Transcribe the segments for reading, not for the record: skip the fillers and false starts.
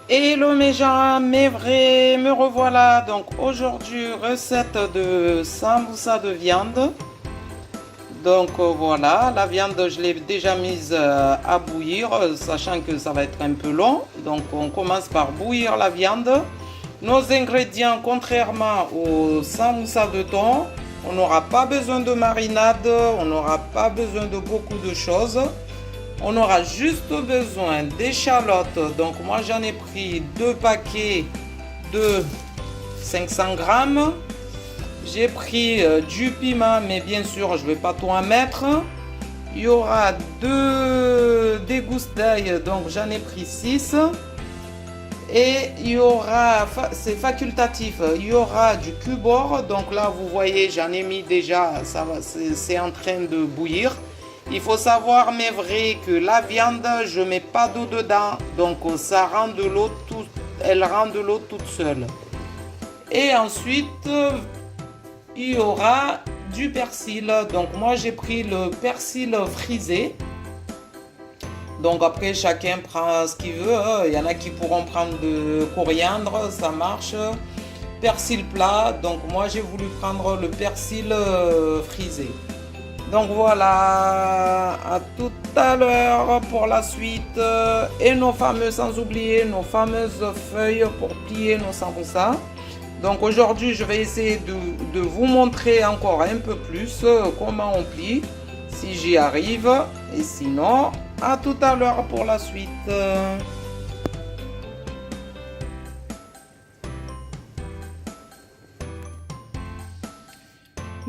Hello mes gens, mes vrais, me revoilà. Donc aujourd'hui, recette de sambusa de viande. Donc voilà, la viande je l'ai déjà mise à bouillir, sachant que ça va être un peu long. Donc on commence par bouillir la viande. Nos ingrédients, contrairement au sambusa de thon, on n'aura pas besoin de marinade, on n'aura pas besoin de beaucoup de choses. On aura juste besoin d'échalotes. Donc moi j'en ai pris 2 paquets de 500 grammes. J'ai pris du piment, mais bien sûr je ne vais pas tout en mettre. Il y aura des gousses d'ail, donc j'en ai pris 6. Et il y aura, c'est facultatif, il y aura du cubor. Donc là vous voyez j'en ai mis déjà, c'est en train de bouillir. Il faut savoir, mes vrais, que la viande, je mets pas d'eau dedans. Donc ça rend de l'eau elle rend de l'eau toute seule. Et ensuite, il y aura du persil. Donc moi j'ai pris le persil frisé. Donc après chacun prend ce qu'il veut. Il y en a qui pourront prendre de coriandre, ça marche. Persil plat. Donc moi j'ai voulu prendre le persil frisé. Donc voilà, à tout à l'heure pour la suite. Et nos fameuses, sans oublier, nos fameuses feuilles pour plier nos sambusa. Donc aujourd'hui, je vais essayer de vous montrer encore un peu plus comment on plie, si j'y arrive. Et sinon, à tout à l'heure pour la suite.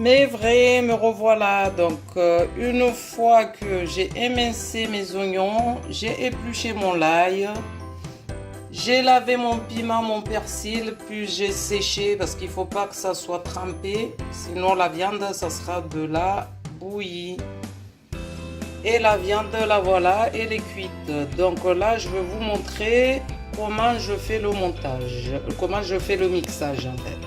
Mais vrai, me revoilà. Donc une fois que j'ai émincé mes oignons, j'ai épluché mon l'ail, j'ai lavé mon piment, mon persil, puis j'ai séché parce qu'il ne faut pas que ça soit trempé, sinon la viande ça sera de la bouillie. Et la viande, la voilà, elle est cuite. Donc là je vais vous montrer comment je fais le montage, comment je fais le mixage en fait.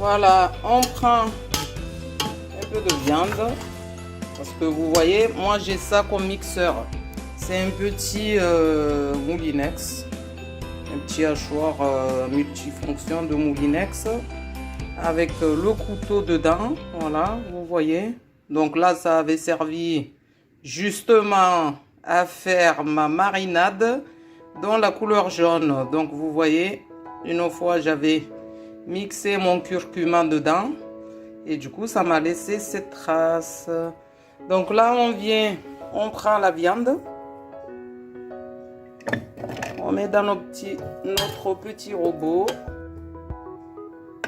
Voilà, on prend un peu de viande, parce que vous voyez, moi j'ai ça comme mixeur. C'est un petit moulinex, un petit hachoir multifonction de moulinex, avec le couteau dedans, voilà, vous voyez. Donc là, ça avait servi justement à faire ma marinade dans la couleur jaune. Donc vous voyez, une fois j'avais mixer mon curcuma dedans et du coup ça m'a laissé cette trace. Donc là on prend la viande, on met dans notre petit robot.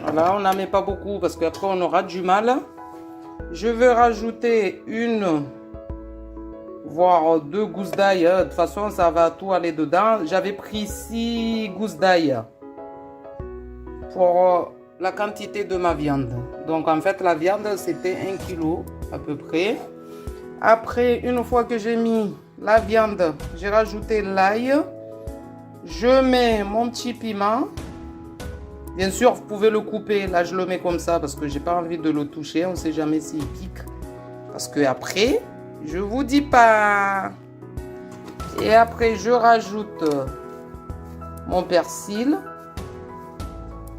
Voilà, on n'en met pas beaucoup parce qu'après on aura du mal. Je vais rajouter voire 2 gousses d'ail, de toute façon ça va tout aller dedans. J'avais pris 6 gousses d'ail pour la quantité de ma viande. Donc en fait la viande c'était 1 kg à peu près. Après, une fois que j'ai mis la viande, j'ai rajouté l'ail, je mets mon petit piment. Bien sûr vous pouvez le couper, là je le mets comme ça parce que j'ai pas envie de le toucher, on sait jamais s'il pique, parce que après je vous dis pas. Et après je rajoute mon persil.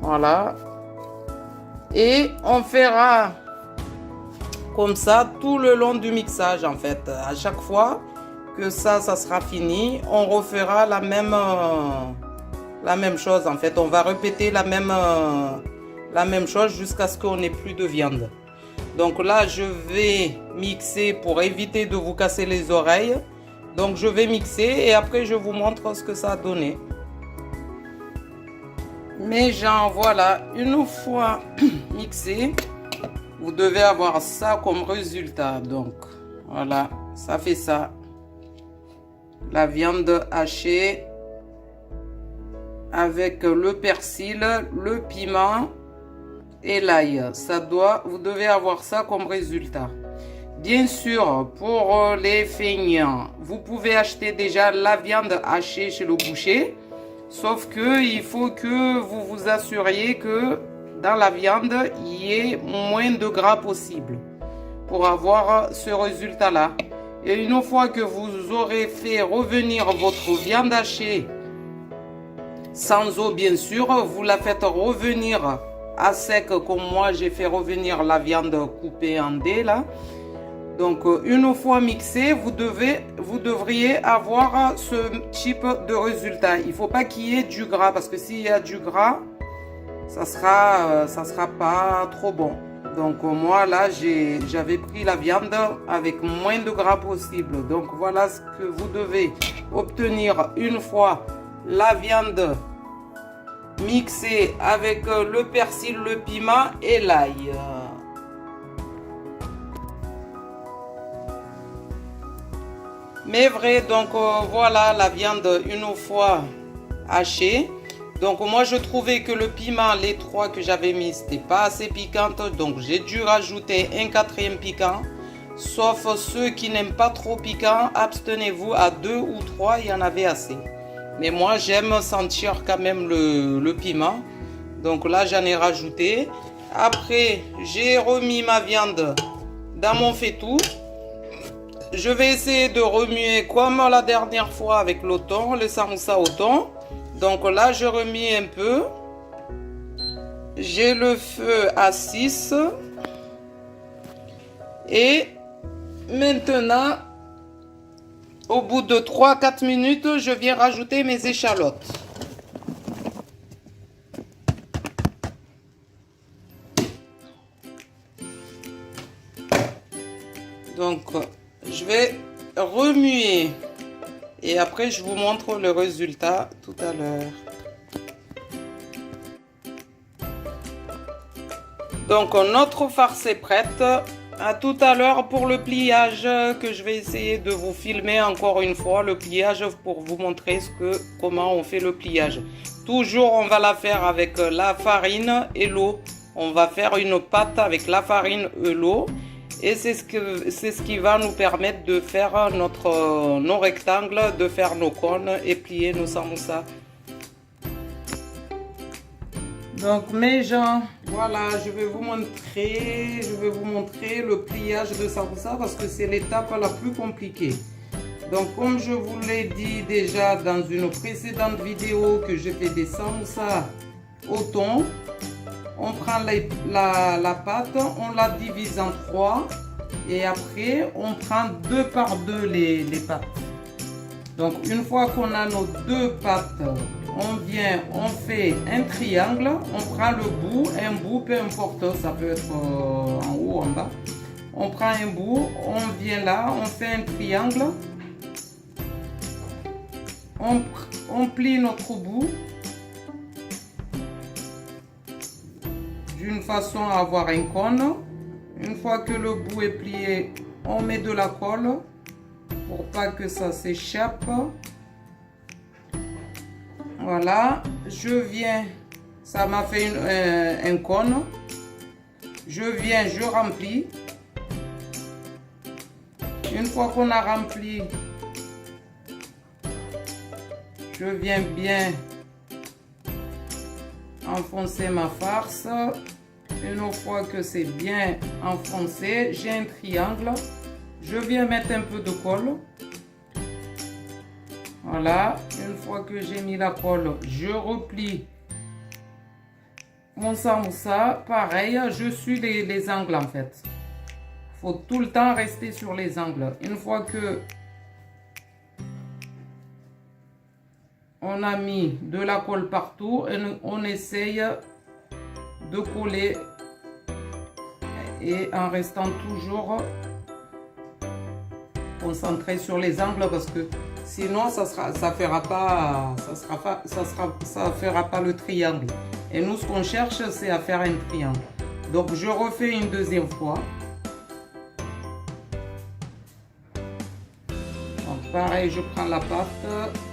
Voilà. Et on fera comme ça tout le long du mixage en fait. À chaque fois que ça sera fini, on refera la même chose en fait. On va répéter la même chose jusqu'à ce qu'on n'ait plus de viande. Donc là, je vais mixer pour éviter de vous casser les oreilles. Donc je vais mixer et après je vous montre ce que ça a donné. Mais genre voilà, une fois mixé, vous devez avoir ça comme résultat. Donc voilà, ça fait ça. La viande hachée avec le persil, le piment et l'ail. Vous devez avoir ça comme résultat. Bien sûr, pour les feignants, vous pouvez acheter déjà la viande hachée chez le boucher. Sauf que il faut que vous vous assuriez que dans la viande, il y ait moins de gras possible pour avoir ce résultat-là. Et une fois que vous aurez fait revenir votre viande hachée, sans eau bien sûr, vous la faites revenir à sec comme moi j'ai fait revenir la viande coupée en dés là. Donc une fois mixé, vous devriez avoir ce type de résultat. Il ne faut pas qu'il y ait du gras parce que s'il y a du gras, ça sera pas trop bon. Donc moi là j'avais pris la viande avec moins de gras possible. Donc voilà ce que vous devez obtenir une fois la viande mixée avec le persil, le piment et l'ail. Mais vrai, donc voilà la viande une fois hachée. Donc moi je trouvais que le piment, les 3 que j'avais mis, c'était pas assez piquante. Donc j'ai dû rajouter un 4e piquant. Sauf ceux qui n'aiment pas trop piquant, abstenez-vous à 2 ou 3, il y en avait assez. Mais moi j'aime sentir quand même le piment. Donc là j'en ai rajouté. Après j'ai remis ma viande dans mon faitout. Je vais essayer de remuer comme la dernière fois avec le thon, le samoussa au thon. Donc là, je remue un peu. J'ai le feu à 6. Et maintenant, au bout de 3-4 minutes, je viens rajouter mes échalotes. Donc, je vais remuer. Et après, je vous montre le résultat tout à l'heure. Donc, notre farce est prête. À tout à l'heure pour le pliage que je vais essayer de vous filmer encore une fois. Le pliage pour vous montrer comment on fait le pliage. Toujours, on va la faire avec la farine et l'eau. On va faire une pâte avec la farine et l'eau. Et c'est ce qui va nous permettre de faire nos rectangles, de faire nos cônes et plier nos samoussas. Donc mes gens, voilà, je vais vous montrer le pliage de samoussa parce que c'est l'étape la plus compliquée. Donc comme je vous l'ai dit déjà dans une précédente vidéo que j'ai fait des samoussas au thon. On prend la pâte, on la divise en 3 et après on prend 2 par 2 les pâtes. Donc une fois qu'on a nos 2 pâtes, on fait un triangle, on prend le bout, un bout, peu importe, ça peut être en haut ou en bas. On prend un bout, on vient là, on fait un triangle, on plie notre bout. D'une façon à avoir un cône. Une fois que le bout est plié, on met de la colle pour pas que ça s'échappe. Voilà, je viens, ça m'a fait un cône. Je viens, je remplis. Une fois qu'on a rempli, je viens bien enfoncer ma farce. Une fois que c'est bien enfoncé, j'ai un triangle. Je viens mettre un peu de colle. Voilà, une fois que j'ai mis la colle, je replie mon samoussa. Pareil, je suis les angles en fait. Il faut tout le temps rester sur les angles. Une fois que on a mis de la colle partout, et on essaye de coller et en restant toujours concentré sur les angles parce que sinon ça fera pas le triangle. Et nous ce qu'on cherche c'est à faire un triangle. Donc je refais une deuxième fois. Donc pareil, je prends la pâte,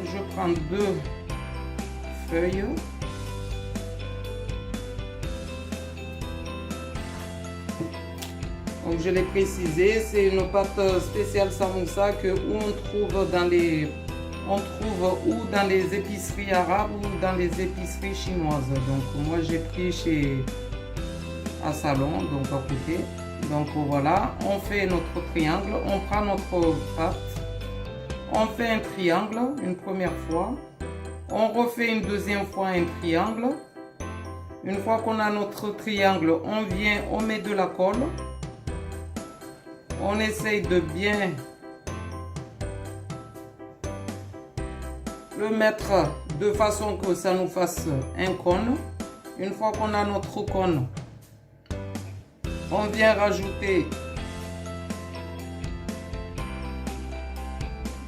je prends 2 feuilles. Donc je l'ai précisé, c'est une pâte spéciale samoussa que on trouve dans les épiceries arabes ou dans les épiceries chinoises. Donc moi j'ai pris à Salon, donc à côté. Donc voilà, on fait notre triangle, on prend notre pâte, on fait un triangle une première fois, on refait une deuxième fois un triangle. Une fois qu'on a notre triangle, on vient, on met de la colle, on essaye de bien le mettre de façon que ça nous fasse un cône. Une fois qu'on a notre cône, on vient rajouter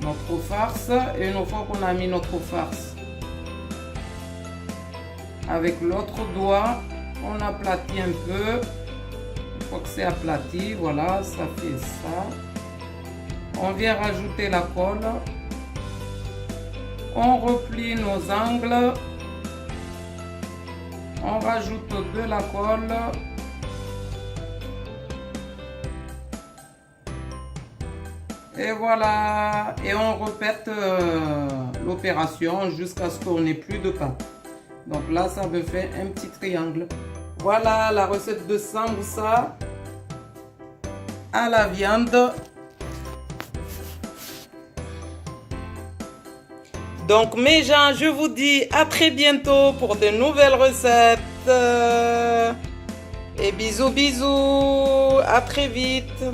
notre farce. Et une fois qu'on a mis notre farce, avec l'autre doigt, on aplatit un peu. Une fois que c'est aplati, voilà, ça fait ça. On vient rajouter la colle. On replie nos angles. On rajoute de la colle. Et voilà. Et on répète l'opération jusqu'à ce qu'on n'ait plus de pâte. Donc là, ça me fait un petit triangle. Voilà la recette de sambusa à la viande. Donc mes gens, je vous dis à très bientôt pour de nouvelles recettes. Et bisous bisous, à très vite.